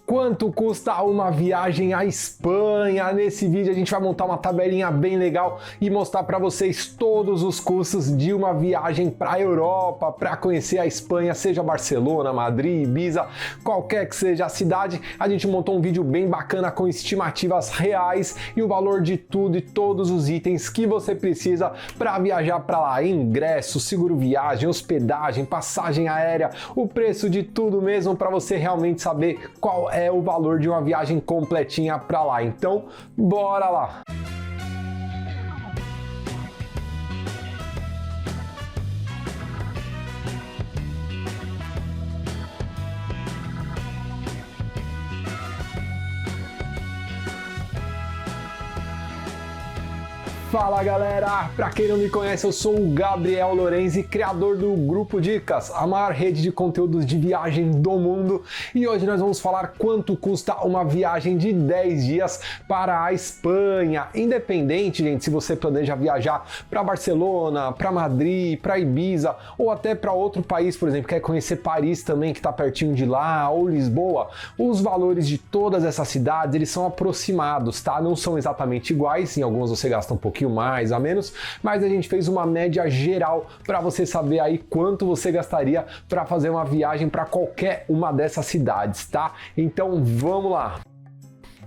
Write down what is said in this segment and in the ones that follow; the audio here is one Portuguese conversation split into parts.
Quanto custa uma viagem à Espanha? Nesse vídeo a gente vai montar uma tabelinha bem legal e mostrar para vocês todos os custos de uma viagem para a Europa, para conhecer a Espanha, seja Barcelona, Madrid, Ibiza, qualquer que seja a cidade. A gente montou um vídeo bem bacana com estimativas reais e o valor de tudo e todos os itens que você precisa para viajar para lá. Ingresso, seguro viagem, hospedagem, passagem aérea, o preço de tudo mesmo para você realmente saber qual é o valor de uma viagem completinha para lá. Então, bora lá! Fala galera, pra quem não me conhece, eu sou o Gabriel Lorenzi, criador do Grupo Dicas, a maior rede de conteúdos de viagem do mundo, e hoje nós vamos falar quanto custa uma viagem de 10 dias para a Espanha. Independente, gente, se você planeja viajar para Barcelona, para Madrid, para Ibiza ou até para outro país, por exemplo, quer conhecer Paris também, que está pertinho de lá, ou Lisboa, os valores de todas essas cidades, eles são aproximados, tá? Não são exatamente iguais, em algumas você gasta um pouquinho mais a menos, mas a gente fez uma média geral para você saber aí quanto você gastaria para fazer uma viagem para qualquer uma dessas cidades, tá? Então vamos lá!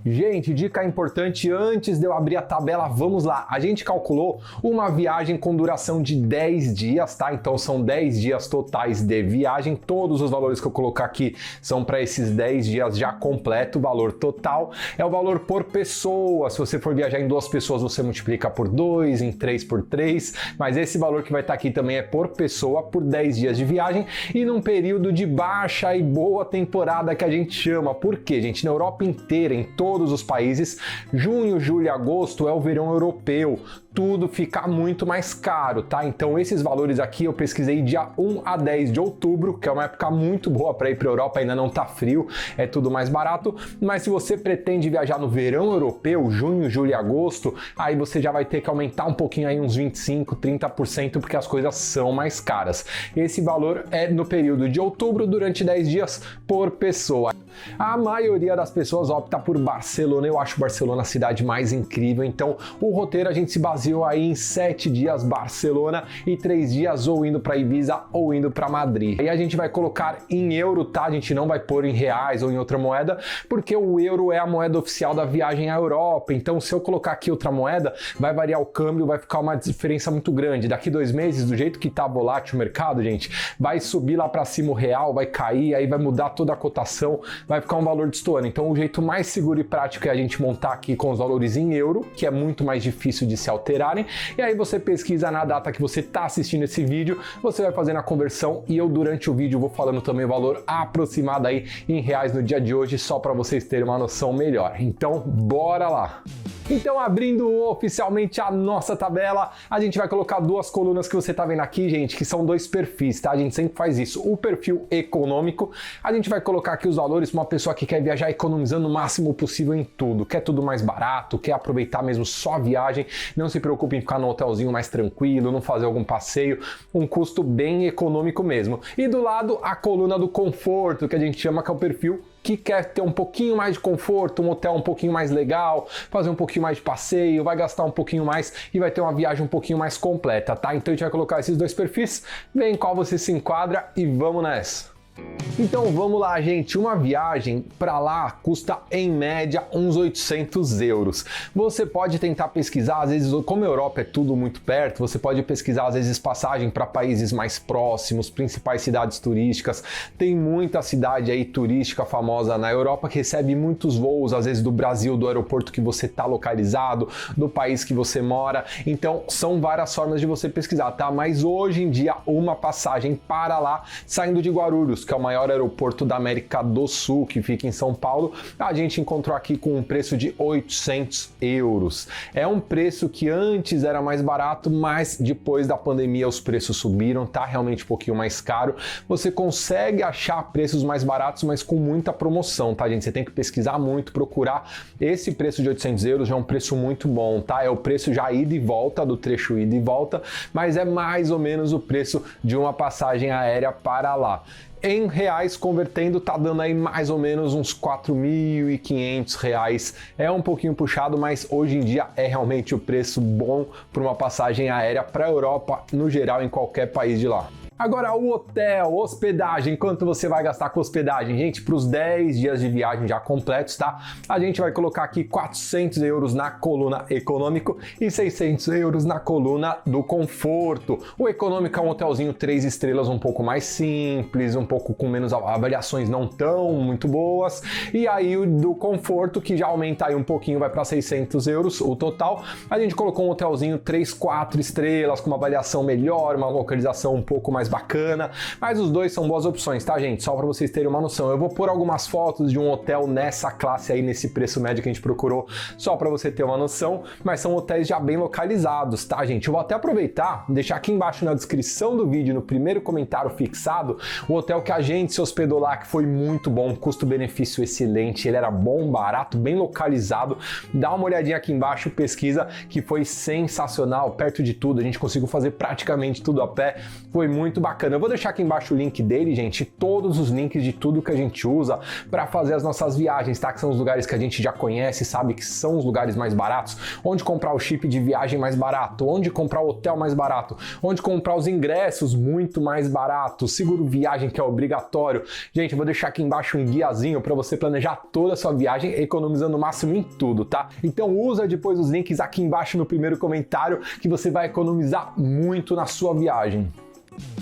Gente, dica importante antes de eu abrir a tabela, vamos lá. A gente calculou uma viagem com duração de 10 dias, tá? Então são 10 dias totais de viagem. Todos os valores que eu colocar aqui são para esses 10 dias já completo. O valor total é o valor por pessoa. Se você for viajar em 2 pessoas, você multiplica por 2, em 3 por 3. Mas esse valor que vai estar aqui também é por pessoa, por 10 dias de viagem e num período de baixa e boa temporada que a gente chama. Por quê, gente? Na Europa inteira, em todos os países, junho, julho e agosto é o verão europeu, tudo fica muito mais caro, tá? Então esses valores aqui eu pesquisei dia 1 a 10 de outubro, que é uma época muito boa para ir para a Europa, ainda não tá frio, é tudo mais barato, mas se você pretende viajar no verão europeu, junho, julho e agosto, aí você já vai ter que aumentar um pouquinho aí, uns 25, 30%, porque as coisas são mais caras. Esse valor é no período de outubro, durante 10 dias por pessoa. A maioria das pessoas opta por Barcelona, eu acho Barcelona a cidade mais incrível, então o roteiro a gente se baseou aí em 7 dias Barcelona e 3 dias ou indo para Ibiza ou indo para Madrid. Aí a gente vai colocar em euro, tá? A gente não vai pôr em reais ou em outra moeda, porque o euro é a moeda oficial da viagem à Europa, então se eu colocar aqui outra moeda, vai variar o câmbio, vai ficar uma diferença muito grande. Daqui 2 meses, do jeito que tá volátil o mercado, gente, vai subir lá para cima o real, vai cair, aí vai mudar toda a cotação, vai ficar um valor destoando. Então o jeito mais seguro e prático é a gente montar aqui com os valores em euro, que é muito mais difícil de se alterarem, e aí você pesquisa na data que você está assistindo esse vídeo, você vai fazendo a conversão e eu durante o vídeo vou falando também o valor aproximado aí em reais no dia de hoje, só para vocês terem uma noção melhor. Então bora lá! Então, abrindo oficialmente a nossa tabela, a gente vai colocar 2 colunas que você tá vendo aqui, gente, que são 2 perfis, tá? A gente sempre faz isso. O perfil econômico, a gente vai colocar aqui os valores para uma pessoa que quer viajar economizando o máximo possível em tudo, quer tudo mais barato, quer aproveitar mesmo só a viagem, não se preocupe em ficar num hotelzinho mais tranquilo, não fazer algum passeio, um custo bem econômico mesmo. E do lado, a coluna do conforto, que a gente chama que é o perfil que quer ter um pouquinho mais de conforto, um hotel um pouquinho mais legal, fazer um pouquinho mais de passeio, vai gastar um pouquinho mais e vai ter uma viagem um pouquinho mais completa, tá? Então a gente vai colocar esses 2 perfis, vê em qual você se enquadra e vamos nessa! Então vamos lá, gente, uma viagem para lá custa em média uns 800 euros. Você pode tentar pesquisar, às vezes, como a Europa é tudo muito perto, você pode pesquisar às vezes passagem para países mais próximos, principais cidades turísticas. Tem muita cidade aí turística famosa na Europa que recebe muitos voos, às vezes do Brasil, do aeroporto que você está localizado, do país que você mora. Então são várias formas de você pesquisar, tá? Mas hoje em dia uma passagem para lá, saindo de Guarulhos, que é o maior aeroporto da América do Sul, que fica em São Paulo, a gente encontrou aqui com um preço de 800 euros. É um preço que antes era mais barato, mas depois da pandemia os preços subiram, tá realmente um pouquinho mais caro. Você consegue achar preços mais baratos, mas com muita promoção, tá, gente? Você tem que pesquisar muito, procurar. Esse preço de 800 euros já é um preço muito bom, tá? É o preço já ida e volta, do trecho ida e volta, mas é mais ou menos o preço de uma passagem aérea para lá. em reais, convertendo, tá dando aí mais ou menos uns R$4.500. É um pouquinho puxado, mas hoje em dia é realmente o preço bom para uma passagem aérea para a Europa, no geral, em qualquer país de lá. Agora, o hotel, hospedagem, quanto você vai gastar com hospedagem? Gente, para os 10 dias de viagem já completos, tá? A gente vai colocar aqui €400 na coluna econômico e €600 na coluna do conforto. O econômico é um hotelzinho 3 estrelas, um pouco mais simples, um pouco com menos avaliações não tão muito boas. E aí o do conforto, que já aumenta aí um pouquinho, vai para €600 o total. A gente colocou um hotelzinho 3, 4 estrelas, com uma avaliação melhor, uma localização um pouco mais bacana, mas os dois são boas opções, tá, gente? Só para vocês terem uma noção. Eu vou pôr algumas fotos de um hotel nessa classe aí, nesse preço médio que a gente procurou, só para você ter uma noção, mas são hotéis já bem localizados, tá, gente? Eu vou até aproveitar, deixar aqui embaixo na descrição do vídeo, no primeiro comentário fixado, o hotel que a gente se hospedou lá, que foi muito bom, custo-benefício excelente, ele era bom, barato, bem localizado. Dá uma olhadinha aqui embaixo, pesquisa, que foi sensacional, perto de tudo, a gente conseguiu fazer praticamente tudo a pé, foi muito bacana. Eu vou deixar aqui embaixo o link dele, gente, todos os links de tudo que a gente usa para fazer as nossas viagens, tá? Que são os lugares que a gente já conhece, sabe que são os lugares mais baratos, onde comprar o chip de viagem mais barato, onde comprar o hotel mais barato, onde comprar os ingressos muito mais baratos, seguro viagem que é obrigatório. Gente, eu vou deixar aqui embaixo um guiazinho para você planejar toda a sua viagem, economizando o máximo em tudo, tá? Então usa depois os links aqui embaixo no primeiro comentário que você vai economizar muito na sua viagem.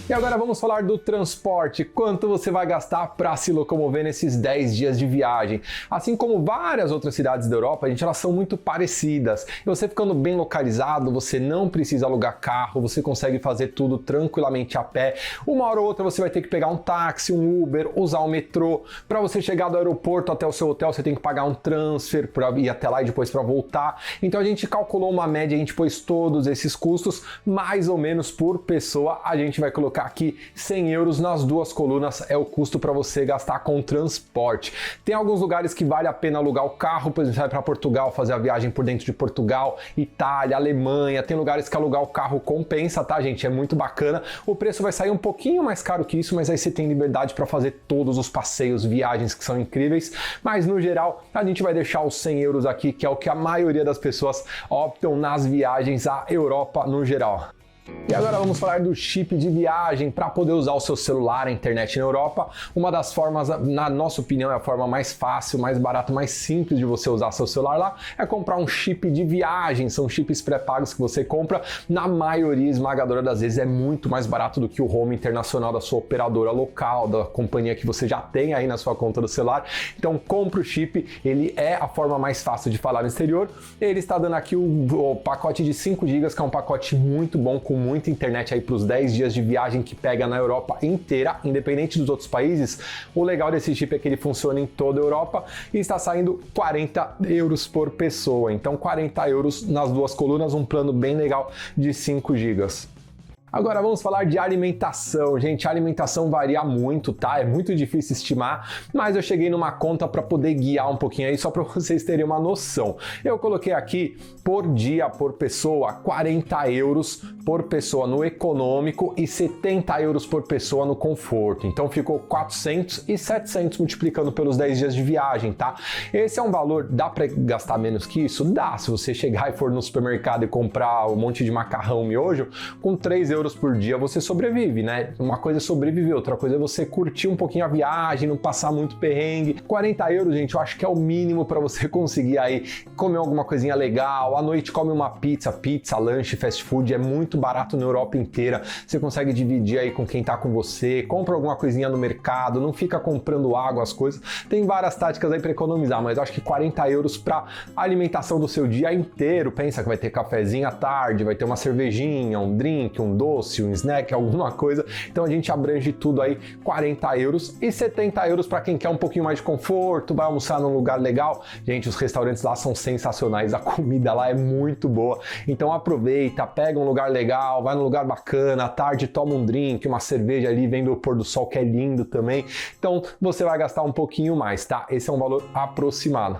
E agora vamos falar do transporte, quanto você vai gastar para se locomover nesses 10 dias de viagem. Assim como várias outras cidades da Europa, gente, elas são muito parecidas. E você ficando bem localizado, você não precisa alugar carro, você consegue fazer tudo tranquilamente a pé. Uma hora ou outra você vai ter que pegar um táxi, um Uber, usar o metrô. Para você chegar do aeroporto até o seu hotel, você tem que pagar um transfer para ir até lá e depois para voltar. Então a gente calculou uma média, a gente pôs todos esses custos, mais ou menos por pessoa, a gente vai colocar aqui €100 nas duas colunas, é o custo para você gastar com transporte. Tem alguns lugares que vale a pena alugar o carro, por exemplo, você vai para Portugal, fazer a viagem por dentro de Portugal, Itália, Alemanha, tem lugares que alugar o carro compensa, tá, gente? É muito bacana. O preço vai sair um pouquinho mais caro que isso, mas aí você tem liberdade para fazer todos os passeios, viagens que são incríveis, mas no geral a gente vai deixar os €100 aqui, que é o que a maioria das pessoas optam nas viagens à Europa no geral. E agora vamos falar do chip de viagem para poder usar o seu celular, a internet na Europa. Uma das formas, na nossa opinião, é a forma mais fácil, mais barata, mais simples de você usar seu celular lá, é comprar um chip de viagem. São chips pré-pagos que você compra, na maioria esmagadora das vezes é muito mais barato do que o home internacional da sua operadora local, da companhia que você já tem aí na sua conta do celular. Então compra o chip, ele é a forma mais fácil de falar no exterior. Ele está dando aqui o pacote de 5 GB, que é um pacote muito bom, com muita internet aí para os 10 dias de viagem que pega na Europa inteira, independente dos outros países. O legal desse chip é que ele funciona em toda a Europa e está saindo €40 por pessoa. Então €40 nas duas colunas, um plano bem legal de 5 GB. Agora vamos falar de alimentação. Gente, a alimentação varia muito, tá? É muito difícil estimar, mas eu cheguei numa conta para poder guiar um pouquinho aí, só para vocês terem uma noção. Eu coloquei aqui por dia, por pessoa, €40 por pessoa no econômico e €70 por pessoa no conforto. Então ficou 400 e 700 multiplicando pelos 10 dias de viagem, tá? Esse é um valor, dá para gastar menos que isso? Dá. Se você chegar e for no supermercado e comprar um monte de macarrão, miojo, com €3 por dia você sobrevive, né? Uma coisa é sobreviver, outra coisa é você curtir um pouquinho a viagem, não passar muito perrengue. €40, gente, eu acho que é o mínimo para você conseguir aí comer alguma coisinha legal. À noite come uma pizza, lanche, fast food, é muito barato na Europa inteira. Você consegue dividir aí com quem tá com você, compra alguma coisinha no mercado, não fica comprando água, as coisas. Tem várias táticas aí para economizar, mas eu acho que €40 para alimentação do seu dia inteiro. Pensa que vai ter cafezinho à tarde, vai ter uma cervejinha, um drink, um doce, um snack, alguma coisa. Então a gente abrange tudo aí, €40 e €70 para quem quer um pouquinho mais de conforto, vai almoçar num lugar legal. Gente, os restaurantes lá são sensacionais, a comida lá é muito boa. Então aproveita, pega um lugar legal, vai num lugar bacana, à tarde toma um drink, uma cerveja ali, vendo o pôr do sol que é lindo também. Então você vai gastar um pouquinho mais, tá? Esse é um valor aproximado.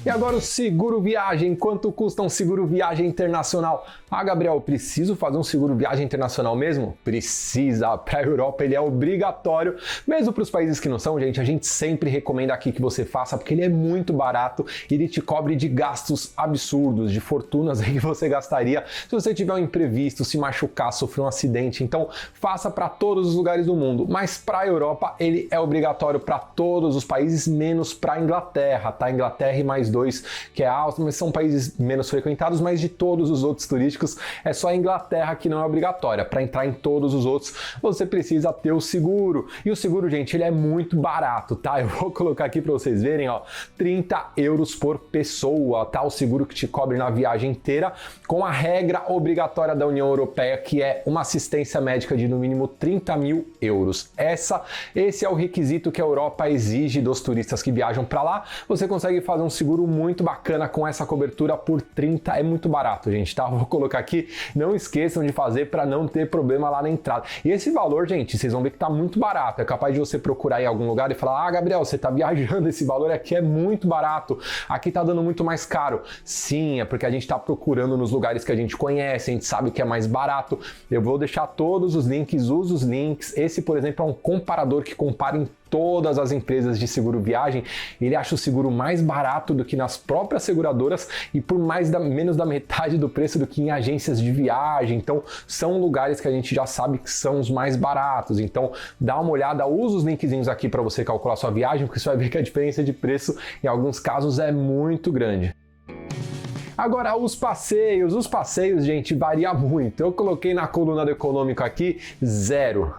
E agora o seguro viagem, quanto custa um seguro viagem internacional? Ah, Gabriel, preciso fazer um seguro viagem internacional mesmo? Precisa, para a Europa ele é obrigatório, mesmo para os países que não são, gente, a gente sempre recomenda aqui que você faça, porque ele é muito barato e ele te cobre de gastos absurdos, de fortunas aí que você gastaria se você tiver um imprevisto, se machucar, sofrer um acidente, então faça para todos os lugares do mundo, mas para a Europa ele é obrigatório para todos os países, menos para a Inglaterra, tá? Inglaterra e mais dois, que é a Áustria, mas são países menos frequentados, mas de todos os outros turísticos, é só a Inglaterra que não é obrigatória. Para entrar em todos os outros, você precisa ter o seguro. E o seguro, gente, ele é muito barato, tá? Eu vou colocar aqui para vocês verem, ó, 30 euros por pessoa, tá? O seguro que te cobre na viagem inteira, com a regra obrigatória da União Europeia, que é uma assistência médica de no mínimo 30 mil euros. Esse é o requisito que a Europa exige dos turistas que viajam para lá. Você consegue fazer um seguro muito bacana com essa cobertura por 30, é muito barato, gente, tá? Vou colocar aqui, não esqueçam de fazer para não ter problema lá na entrada. E esse valor, gente, vocês vão ver que tá muito barato, é capaz de você procurar em algum lugar e falar, ah, Gabriel, você tá viajando, esse valor aqui é muito barato, aqui tá dando muito mais caro. Sim, é porque a gente tá procurando nos lugares que a gente conhece, a gente sabe que é mais barato. Eu vou deixar todos os links, use os links. Esse, por exemplo, é um comparador que compara em todas as empresas de seguro viagem, ele acha o seguro mais barato do que nas próprias seguradoras e por menos da metade do preço do que em agências de viagem. Então são lugares que a gente já sabe que são os mais baratos. Então dá uma olhada, usa os linkzinhos aqui para você calcular sua viagem, porque você vai ver que a diferença de preço em alguns casos é muito grande. Agora, os passeios, gente, varia muito. Eu coloquei na coluna do econômico aqui zero,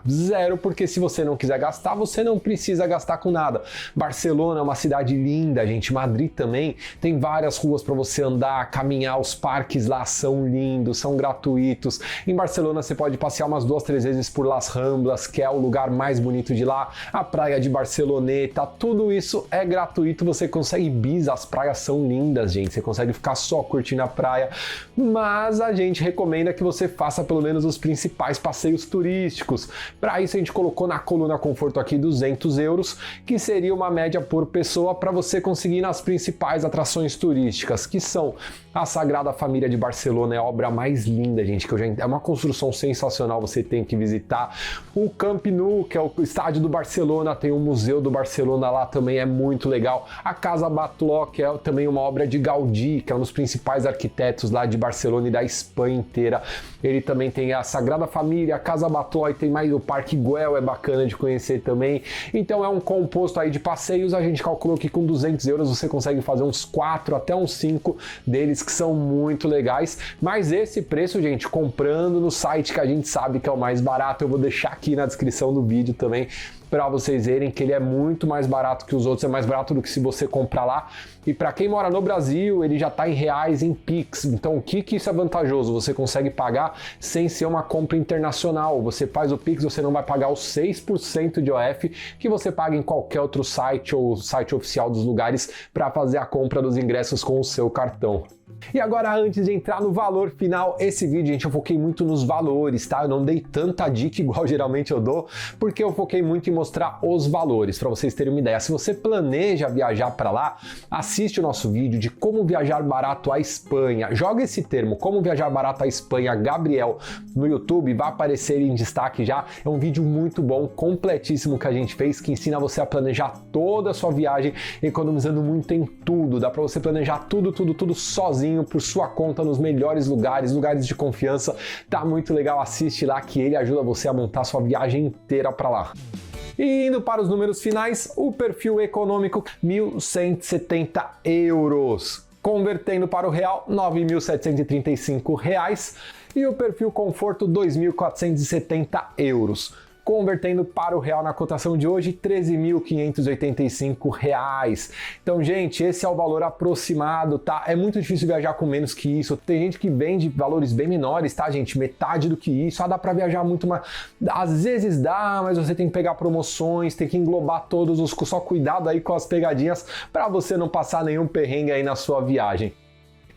porque se você não quiser gastar, você não precisa gastar com nada. Barcelona é uma cidade linda, gente, Madrid também, tem várias ruas para você andar, caminhar, os parques lá são lindos, são gratuitos. Em Barcelona você pode passear umas 2, 3 vezes por Las Ramblas, que é o lugar mais bonito de lá, a praia de Barceloneta, tudo isso é gratuito, você consegue as praias são lindas, gente, você consegue ficar só curtindo a praia, mas a gente recomenda que você faça pelo menos os principais passeios turísticos. Para isso a gente colocou na coluna conforto aqui 200 euros, que seria uma média por pessoa para você conseguir nas principais atrações turísticas, que são a Sagrada Família de Barcelona, é a obra mais linda, gente, é uma construção sensacional, você tem que visitar. O Camp Nou, que é o estádio do Barcelona, tem o Museu do Barcelona lá, também é muito legal. A Casa Batlló, que é também uma obra de Gaudí, que é um dos principais arquitetos lá de Barcelona e da Espanha inteira. Ele também tem a Sagrada Família, a Casa Batlló, e tem mais o Parque Güell, é bacana de conhecer também. Então é um composto aí de passeios, a gente calculou que com 200 euros você consegue fazer uns 4 até uns 5 deles, que são muito legais, mas esse preço, gente, comprando no site que a gente sabe que é o mais barato, eu vou deixar aqui na descrição do vídeo também, para vocês verem que ele é muito mais barato que os outros, é mais barato do que se você comprar lá. E para quem mora no Brasil, ele já está em reais, em Pix. Então o que isso é vantajoso? Você consegue pagar sem ser uma compra internacional. Você faz o Pix, você não vai pagar os 6% de OF que você paga em qualquer outro site ou site oficial dos lugares para fazer a compra dos ingressos com o seu cartão. E agora, antes de entrar no valor final, esse vídeo, gente, eu foquei muito nos valores, tá? Eu não dei tanta dica igual geralmente eu dou, porque eu foquei muito em mostrar os valores, para vocês terem uma ideia. Se você planeja viajar para lá, assiste o nosso vídeo de como viajar barato à Espanha. Joga esse termo, como viajar barato à Espanha, Gabriel, no YouTube, vai aparecer em destaque já. É um vídeo muito bom, completíssimo que a gente fez, que ensina você a planejar toda a sua viagem, economizando muito em tudo. Dá para você planejar tudo sozinho, por sua conta, nos melhores lugares de confiança. Tá muito legal, assiste lá que ele ajuda você a montar sua viagem inteira para lá. E indo para os números finais, o perfil econômico, 1.170 euros. Convertendo para o real, 9.735 reais. E o perfil conforto, 2.470 euros. Convertendo para o real na cotação de hoje, R$ 13.585. Então, gente, esse é o valor aproximado, tá? É muito difícil viajar com menos que isso. Tem gente que vende valores bem menores, tá, gente? Metade do que isso. Ah, dá para viajar muito mais. Às vezes dá, mas você tem que pegar promoções, tem que englobar todos os custos. Só cuidado aí com as pegadinhas para você não passar nenhum perrengue aí na sua viagem.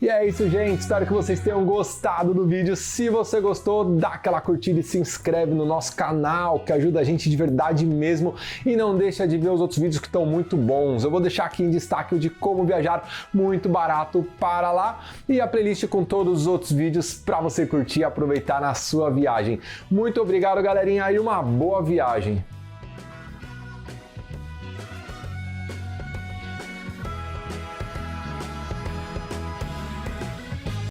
E é isso, gente. Espero que vocês tenham gostado do vídeo. Se você gostou, dá aquela curtida e se inscreve no nosso canal, que ajuda a gente de verdade mesmo. E não deixa de ver os outros vídeos que estão muito bons. Eu vou deixar aqui em destaque o de como viajar muito barato para lá e a playlist com todos os outros vídeos para você curtir e aproveitar na sua viagem. Muito obrigado, galerinha, e uma boa viagem.